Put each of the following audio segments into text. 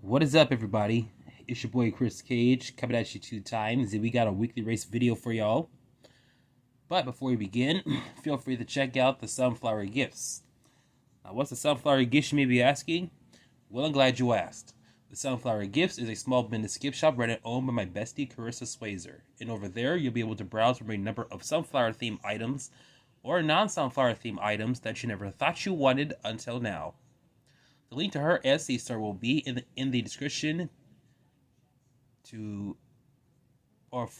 What is up, everybody? It's your boy Chris Cage coming at you 2 times, and we got a weekly race video for y'all. But before we begin, feel free to check out the Sunflower Gifts. Now, what's the Sunflower Gifts, you may be asking? Well, I'm glad you asked. The Sunflower Gifts is a small business gift shop run and owned by my bestie Carissa Swayzer. And over there, you'll be able to browse from a number of sunflower-themed items or non-sunflower-themed items that you never thought you wanted until now. The link to her Etsy store will be in the description for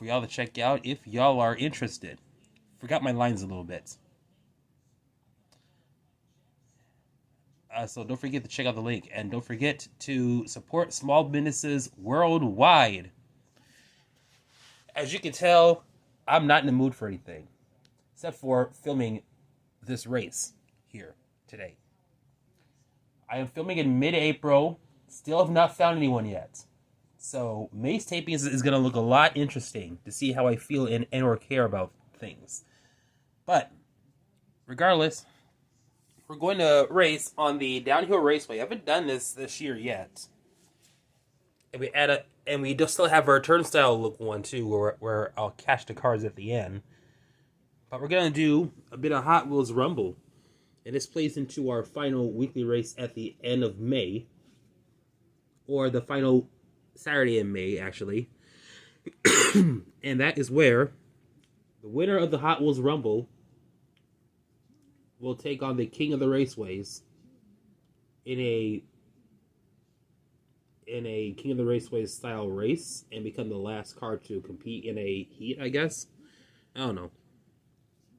y'all to check out if y'all are interested. Forgot my lines a little bit. So don't forget to check out the link, and don't forget to support small businesses worldwide. As you can tell, I'm not in the mood for anything except for filming this race here today. I am filming in mid-April. Still have not found anyone yet. So May's taping is going to look a lot interesting to see how I feel and or care about things. But regardless, we're going to race on the Downhill Raceway. I haven't done this year yet. And we still have our turnstile look one too, where I'll catch the cars at the end. But we're going to do a bit of Hot Wheels Rumble. And this plays into our final weekly race at the end of May. Or the final Saturday in May, actually. And that is where the winner of the Hot Wheels Rumble will take on the King of the Raceways in a King of the Raceways style race and become the last car to compete in a heat, I guess. I don't know.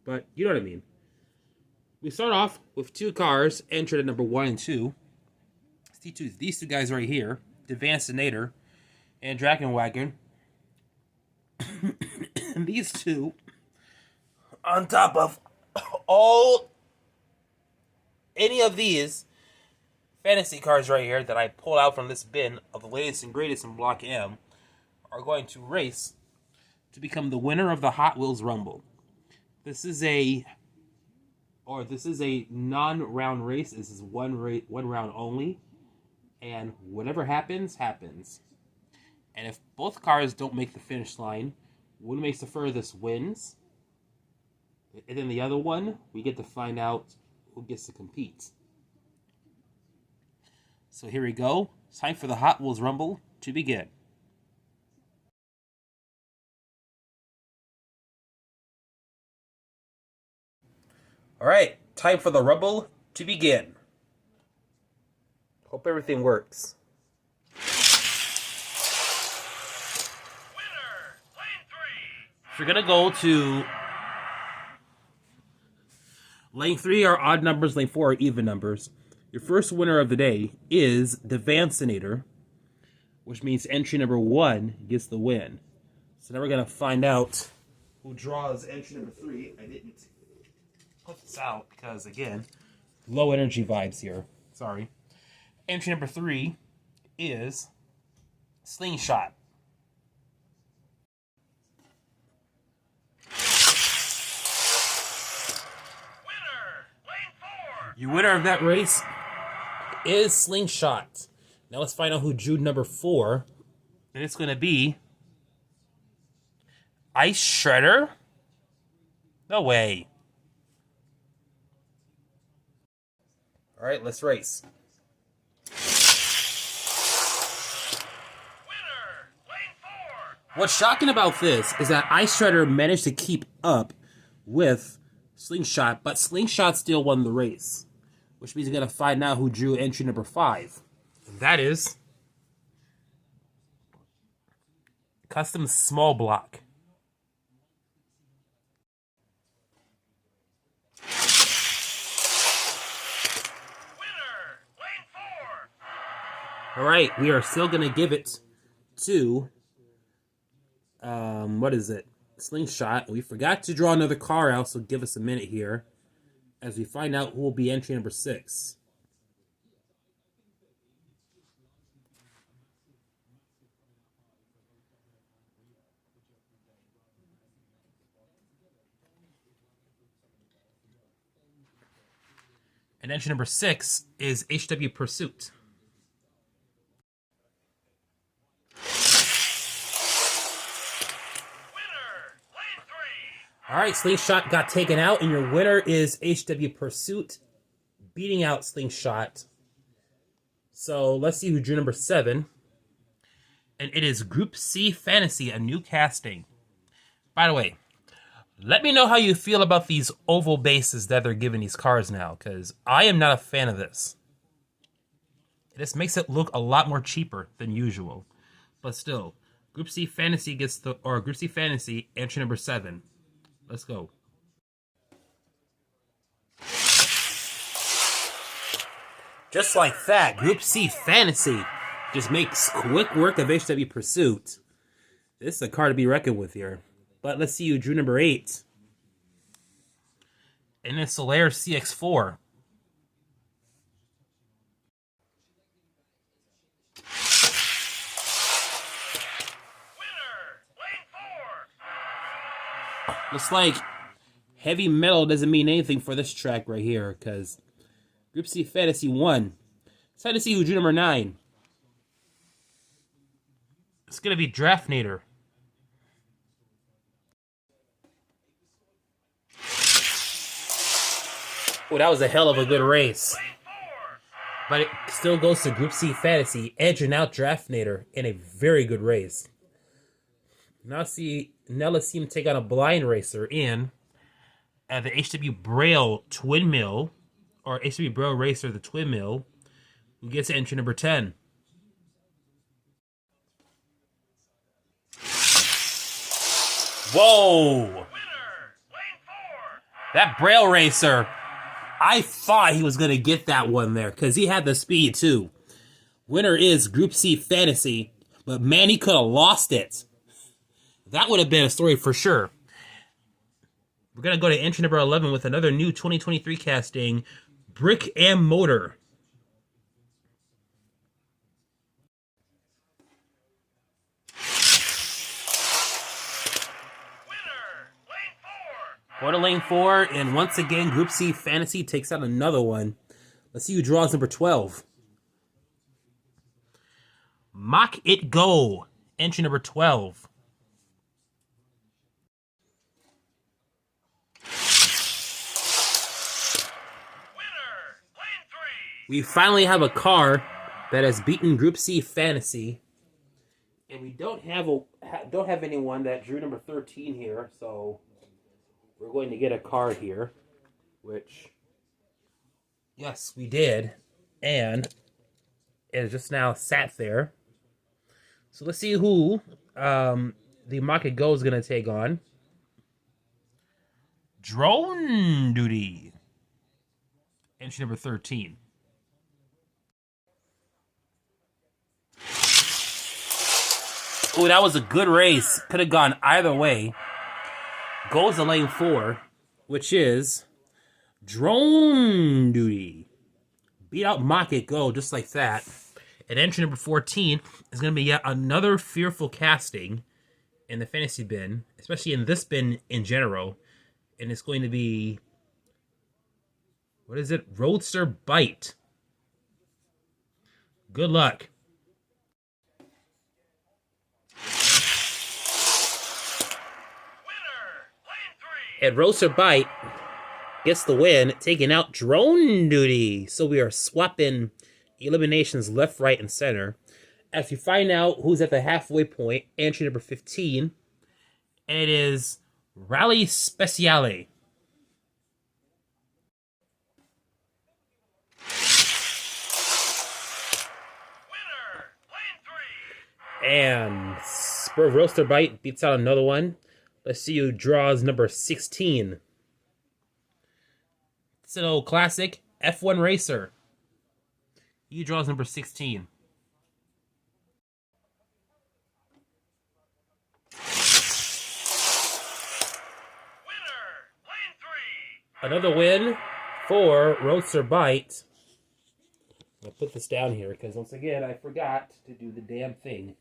But you know what I mean. We start off with 2 cars entered at number 1 and 2. These 2 guys right here, Devancinator and Dragon Wagon. And these 2, on top of any of these fantasy cars right here that I pulled out from this bin of the latest and greatest in Block M, are going to race to become the winner of the Hot Wheels Rumble. This is a non-round race. This is one round only, and whatever happens, happens. And if both cars don't make the finish line, one makes the furthest wins, and then the other one, we get to find out who gets to compete. So here we go. It's time for the Hot Wheels Rumble to begin. All right, time for the Rumble to begin. Hope everything works. Winner, lane 3. If you're gonna go to lane 3 are odd numbers, lane 4 are even numbers. Your first winner of the day is Devancinator, which means entry number 1 gets the win. So now we're gonna find out who draws entry number 3. I didn't put this out because, again, low energy vibes here. Sorry. Entry number 3 is Slingshot. Winner, lane 4. Your winner of that race is Slingshot. Now let's find out who drew number 4. And it's going to be Ice Shredder? No way. All right, let's race. Winner, lane 4. What's shocking about this is that Ice Shredder managed to keep up with Slingshot, but Slingshot still won the race, which means we're going to find out who drew entry number 5. And that is Custom Small Block. All right, we are still going to give it to, what is it? Slingshot. We forgot to draw another car out, so give us a minute here as we find out who will be entry number 6. And entry number 6 is HW Pursuit. All right, Slingshot got taken out, and your winner is HW Pursuit, beating out Slingshot. So let's see who drew number 7. And it is Group C Fantasy, a new casting. By the way, let me know how you feel about these oval bases that they're giving these cars now, because I am not a fan of this. This makes it look a lot more cheaper than usual. But still, Group C Fantasy Group C Fantasy, entry number 7. Let's go. Just like that, Group C Fantasy just makes quick work of HW Pursuit. This is a car to be reckoned with here. But let's see you drew number 8. And it's Solaire CX4. Looks like heavy metal doesn't mean anything for this track right here, because Group C Fantasy won. It's time to see who drew number 9. It's going to be Draftnator. Oh, that was a hell of a good race. But it still goes to Group C Fantasy, edging out Draftnator in a very good race. Now let's see him take on a blind racer in the HW Braille Twin Mill, or HW Braille Racer, the Twin Mill, who gets entry number 10. Whoa! That Braille Racer, I thought he was going to get that one there, because he had the speed too. Winner is Group C Fantasy, but man, he could have lost it. That would have been a story for sure. We're going to go to entry number 11 with another new 2023 casting, Brick and Motor. Go to lane 4, and once again, Group C Fantasy takes out another one. Let's see who draws number 12. Mock It Go, entry number 12. We finally have a car that has beaten Group C Fantasy, and we don't have anyone that drew number 13 here, so we're going to get a car here, which, yes, we did, and it just now sat there. So let's see who the Mock It Go is going to take on. Drone Duty, entry number 13. Oh, that was a good race. Could have gone either way. Goes to lane 4, which is Drone Duty. Beat out Mock It Go just like that. And entry number 14 is going to be yet another fearful casting in the fantasy bin, especially in this bin in general. And it's going to be, what is it? Roadster Bite. Good luck. And Roadster Bite gets the win, taking out Drone Duty. So we are swapping eliminations left, right, and center. As we find out who's at the halfway point, entry number 15. And it is Rally Speciale. And Spur Roadster Bite beats out another one. Let's see who draws number 16. It's an old classic, F1 Racer. He draws number 16. Another win for Roadster Bite. I'll put this down here because once again I forgot to do the damn thing.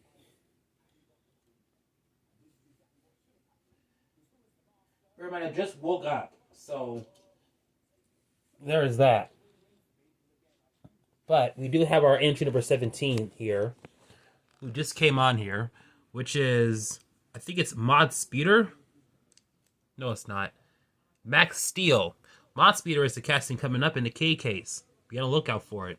Everybody, I just woke up, so there is that. But we do have our entry number 17 here, who just came on here, which is, I think it's Mod Speeder. No, it's not. Max Steel. Mod Speeder is the casting coming up in the K case. Be on the lookout for it.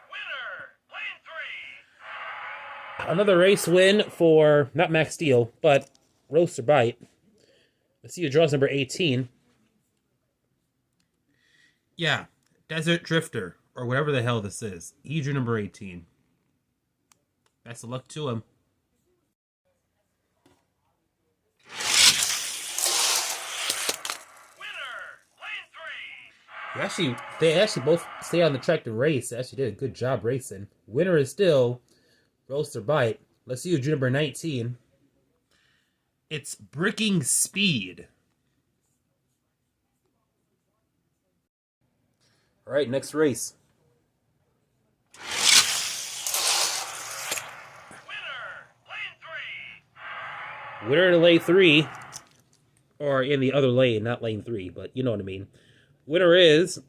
Winner, lane 3. Another race win for, not Max Steel, but Roaster Bite. Let's see who draws number 18. Yeah, Desert Drifter, or whatever the hell this is. He drew number 18. Best of luck to him. They actually both stay on the track to race. They actually did a good job racing. Winner is still Roaster Bite. Let's see who drew number 19. It's Bricking Speed. All right, next race. Winner in lane 3. Or in the other lane, not lane 3, but you know what I mean. Winner is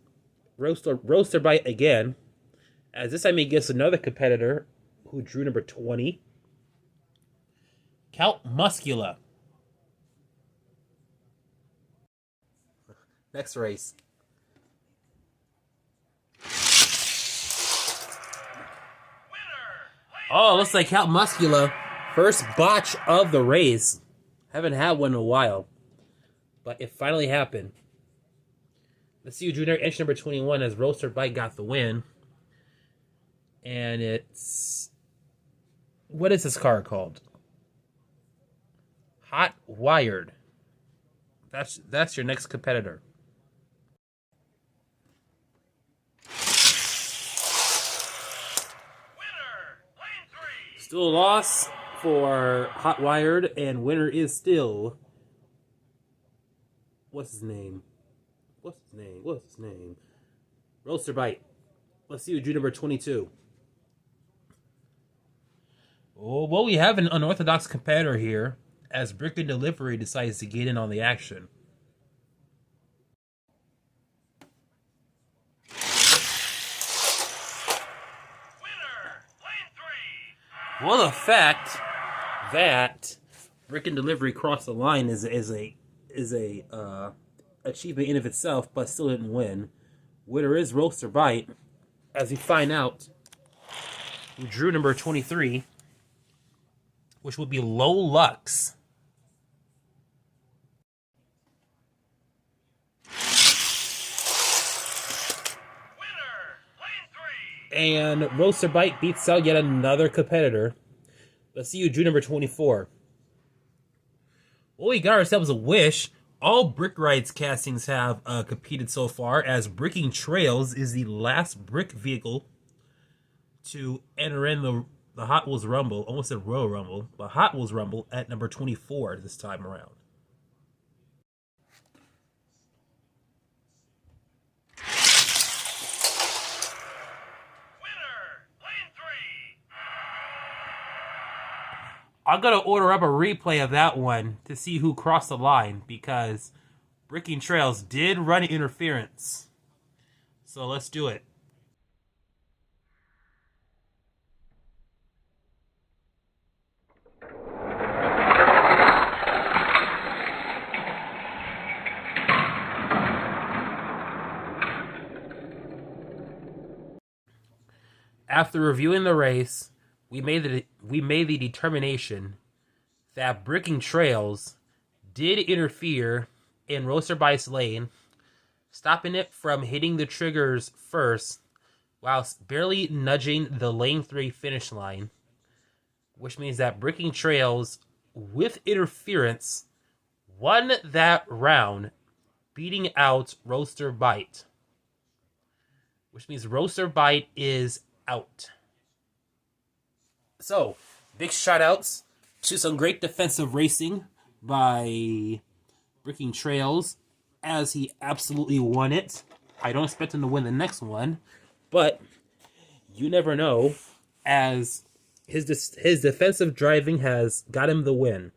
Roaster Bite again. As this time he gets another competitor who drew number 20. Count Muscula. Next race. Oh, looks like Count Muscula. First botch of the race. Haven't had one in a while. But it finally happened. Let's see who drew entry number 21 as Roaster Bite got the win. And it's... What is this car called? Hot Wired. That's your next competitor. Still a loss for Hot Wired, and winner is still... What's his name? Roaster Bite. Let's see who drew number 22. Oh, well, we have an unorthodox competitor here, as Brick and Delivery decides to get in on the action. Well, the fact that Brick and Delivery crossed the line is a achievement in of itself, but still didn't win. Winner is Roaster Bite, as we find out who drew number 23, which would be Low Lux. And Roaster Bite beats out yet another competitor. Let's see who drew number 24. Well, we got ourselves a wish. All Brick Rides castings have competed so far, as Bricking Trails is the last Brick vehicle to enter in the Hot Wheels Rumble. Almost said Royal Rumble, but Hot Wheels Rumble at number 24 this time around. I'm going to order up a replay of that one to see who crossed the line, because Bricking Trails did run interference. So let's do it. After reviewing the race, we made the determination that Bricking Trails did interfere in Roaster Bite's lane, stopping it from hitting the triggers first, whilst barely nudging the lane 3 finish line, which means that Bricking Trails, with interference, won that round, beating out Roaster Bite, which means Roaster Bite is out. So, big shout-outs to some great defensive racing by Bricking Trails, as he absolutely won it. I don't expect him to win the next one, but you never know, as his defensive driving has got him the win.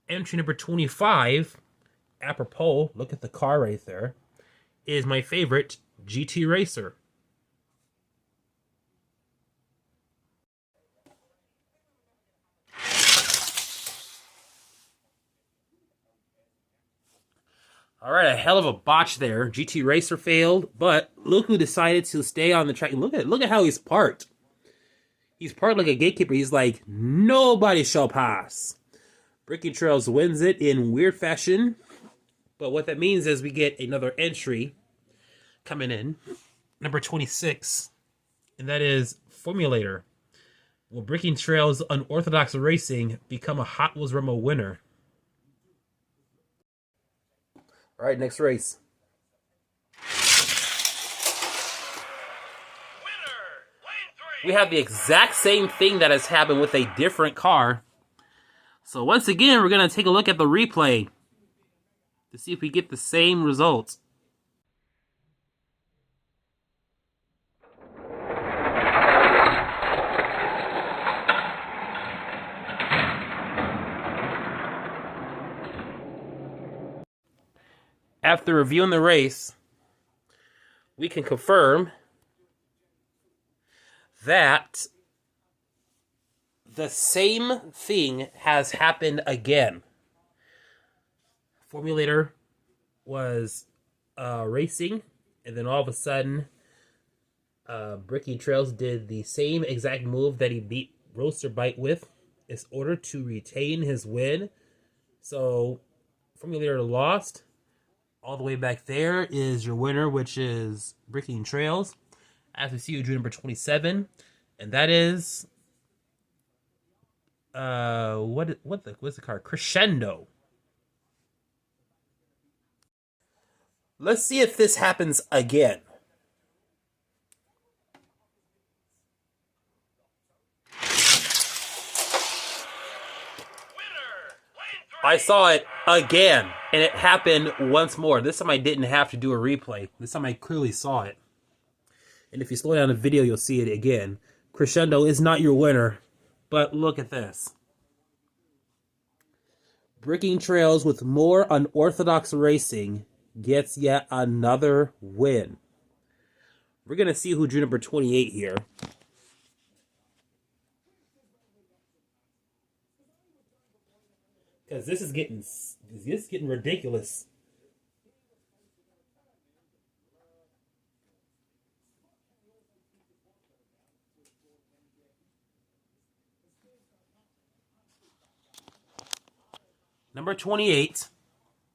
Entry number 25, apropos, look at the car right there, is my favorite GT Racer. All right, a hell of a botch there. GT Racer failed, but look who decided to stay on the track. Look at how he's parked. He's parked like a gatekeeper. He's like, nobody shall pass. Breaking Trails wins it in weird fashion. But what that means is we get another entry coming in. Number 26. And that is Formulator. Will Breaking Trails Unorthodox Racing become a Hot Wheels Rumble winner? All right, next race. We have the exact same thing that has happened with a different car. So once again, we're going to take a look at the replay to see if we get the same results. After reviewing the race, we can confirm that the same thing has happened again. Formulator was racing, and then all of a sudden, Breaking Trails did the same exact move that he beat Roaster Bite with in order to retain his win. So, Formulator lost. All the way back there is your winner, which is Breaking Trails. As we see, you drew number 27, and that is what's the card? Crescendo. Let's see if this happens again. I saw it again, and it happened once more. This time I didn't have to do a replay. This time I clearly saw it. And if you slow down the video, you'll see it again. Crescendo is not your winner, but look at this. Breaking Trails with more unorthodox racing gets yet another win. We're going to see who drew number 28 here. Because this is getting ridiculous. Number 28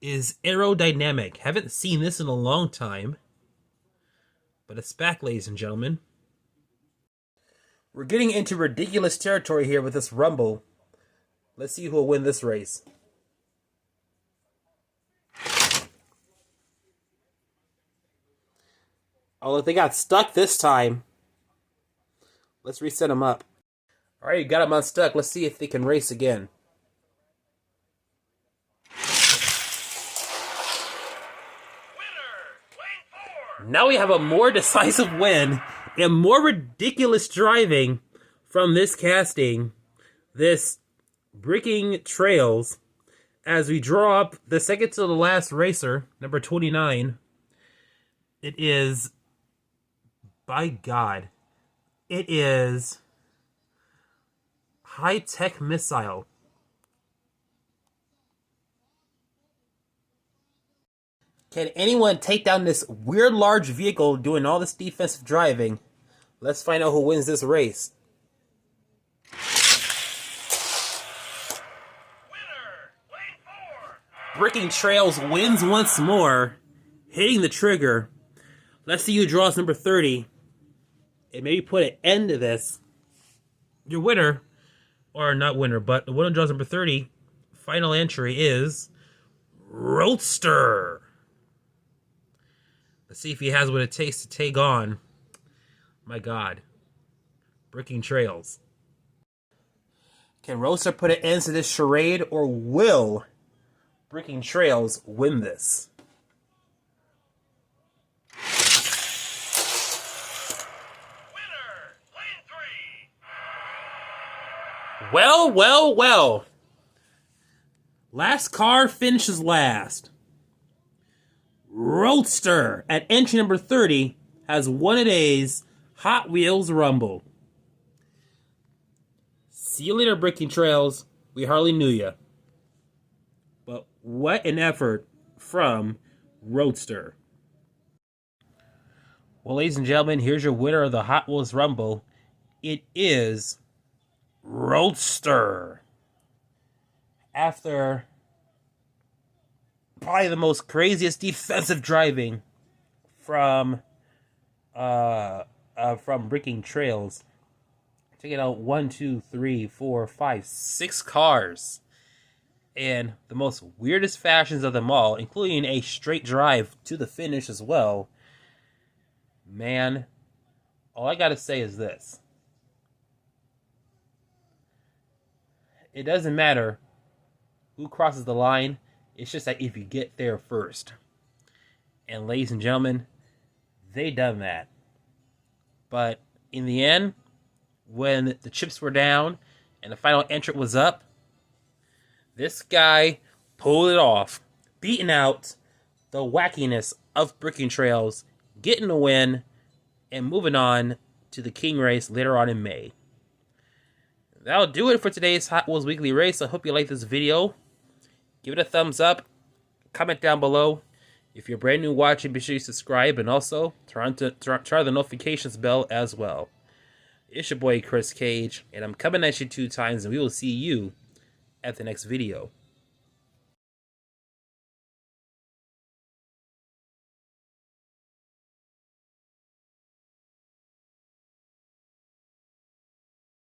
is Aerodynamic. Haven't seen this in a long time, but it's back, ladies and gentlemen. We're getting into ridiculous territory here with this Rumble. Let's see who will win this race. Oh, look, they got stuck this time. Let's reset them up. All right, you got them unstuck. Let's see if they can race again. Now we have a more decisive win and more ridiculous driving from this casting, this Breaking Trails, as we draw up the second to the last racer, number 29. It is, by God, it is High Tech Missile. Can anyone take down this weird large vehicle doing all this defensive driving? Let's find out who wins this race. Breaking Trails wins once more, hitting the trigger. Let's see who draws number 30. And maybe put an end to this. Your winner, or not winner, but the one who draws number 30, final entry is Roadster. Let's see if he has what it takes to take on, my God, Breaking Trails. Can Roadster put an end to this charade, or will Breaking Trails win this? Winner, lane 3. Well. Last car finishes last. Roadster at entry number 30 has won today's Hot Wheels Rumble. See you later, Breaking Trails. We hardly knew ya. But what an effort from Roadster. Well, ladies and gentlemen, here's your winner of the Hot Wheels Rumble. It is Roadster. After probably the most craziest defensive driving from Breaking Trails, taking out 1, 2, 3, 4, 5, 6 cars in the most weirdest fashions of them all, including a straight drive to the finish as well. Man, all I gotta say is this. It doesn't matter who crosses the line. It's just that if you get there first. And ladies and gentlemen, they done that. But in the end, when the chips were down and the final entrant was up, this guy pulled it off, beating out the wackiness of Breaking Trails, getting the win, and moving on to the King Race later on in May. That'll do it for today's Hot Wheels Weekly Race. I hope you like this video. Give it a thumbs up. Comment down below. If you're brand new watching, be sure you subscribe, and also turn the notifications bell as well. It's your boy Chris Cage, and I'm coming at you 2 times, and we will see you at the next video.